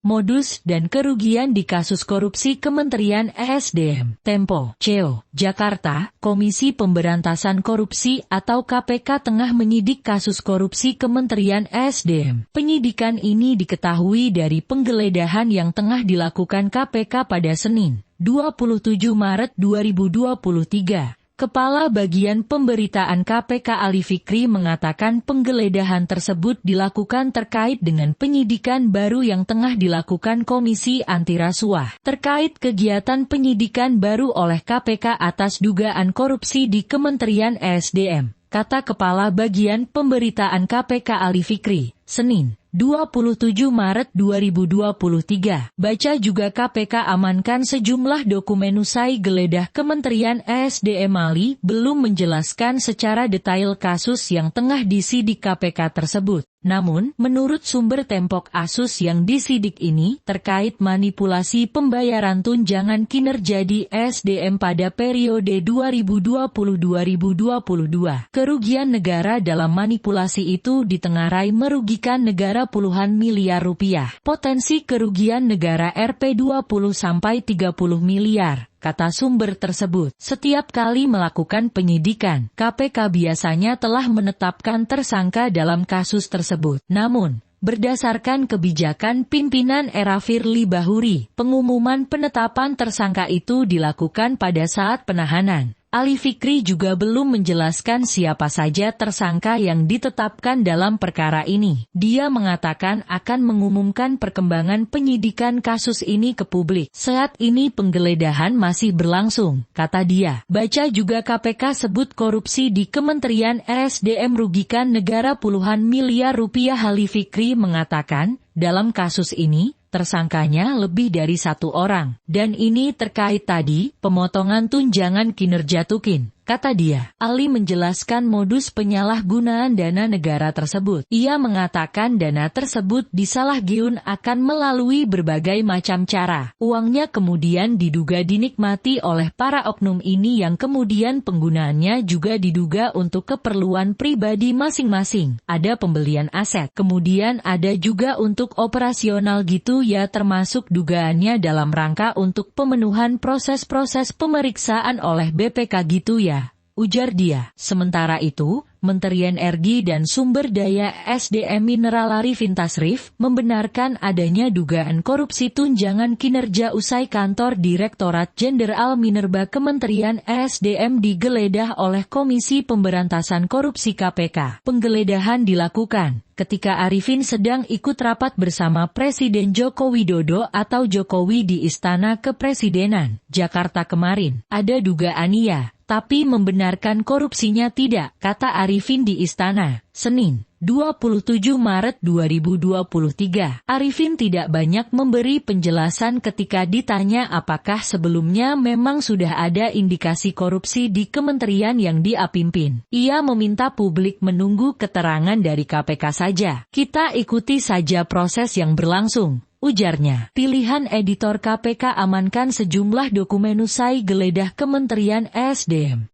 modus dan kerugian di kasus korupsi Kementerian ESDM. Tempo, CEO, Jakarta, Komisi Pemberantasan Korupsi atau KPK tengah menyidik kasus korupsi Kementerian ESDM. Penyidikan ini diketahui dari penggeledahan yang tengah dilakukan KPK pada Senin, 27 Maret 2023. Kepala Bagian Pemberitaan KPK Ali Fikri mengatakan penggeledahan tersebut dilakukan terkait dengan penyidikan baru yang tengah dilakukan Komisi Anti Rasuah terkait kegiatan penyidikan baru oleh KPK atas dugaan korupsi di Kementerian ESDM, kata Kepala Bagian Pemberitaan KPK Ali Fikri, Senin, 27 Maret 2023. Baca juga KPK amankan sejumlah dokumen usai geledah Kementerian ESDM. Ali belum menjelaskan secara detail kasus yang tengah disidik KPK tersebut. Namun, menurut sumber Tempok Asus yang disidik ini terkait manipulasi pembayaran tunjangan kinerja di ESDM pada periode 2020-2022. Kerugian negara dalam manipulasi itu ditengarai merugikan negara puluhan miliar rupiah. Potensi kerugian negara Rp 20-30 miliar. Kata sumber tersebut, setiap kali melakukan penyidikan, KPK biasanya telah menetapkan tersangka dalam kasus tersebut. Namun, berdasarkan kebijakan pimpinan era Firly Bahuri, pengumuman penetapan tersangka itu dilakukan pada saat penahanan. Ali Fikri juga belum menjelaskan siapa saja tersangka yang ditetapkan dalam perkara ini. Dia mengatakan akan mengumumkan perkembangan penyidikan kasus ini ke publik. Saat ini penggeledahan masih berlangsung, kata dia. Baca juga KPK sebut korupsi di Kementerian ESDM merugikan negara puluhan miliar rupiah. Ali Fikri mengatakan, dalam kasus ini, tersangkanya lebih dari satu orang. Dan ini terkait tadi, pemotongan tunjangan kinerja Tukin. Kata dia, Ali menjelaskan modus penyalahgunaan dana negara tersebut. Ia mengatakan dana tersebut disalahgunakan akan melalui berbagai macam cara. Uangnya kemudian diduga dinikmati oleh para oknum ini yang kemudian penggunaannya juga diduga untuk keperluan pribadi masing-masing. Ada pembelian aset, kemudian ada juga untuk operasional gitu ya, termasuk dugaannya dalam rangka untuk pemenuhan proses-proses pemeriksaan oleh BPK gitu ya, ujar dia. Sementara itu, Menteri Energi dan Sumber Daya SDM Mineral Arifin Tasrif membenarkan adanya dugaan korupsi tunjangan kinerja usai kantor Direktorat Jenderal Minerba Kementerian ESDM digeledah oleh Komisi Pemberantasan Korupsi KPK. Penggeledahan dilakukan ketika Arifin sedang ikut rapat bersama Presiden Joko Widodo atau Jokowi di Istana Kepresidenan, Jakarta kemarin. Ada dugaan iya, tapi membenarkan korupsinya tidak, kata Arifin di Istana, Senin, 27 Maret 2023. Arifin tidak banyak memberi penjelasan ketika ditanya apakah sebelumnya memang sudah ada indikasi korupsi di kementerian yang dia pimpin. Ia meminta publik menunggu keterangan dari KPK saja. Kita ikuti saja proses yang berlangsung, ujarnya. Pilihan editor KPK amankan sejumlah dokumen usai geledah Kementerian ESDM.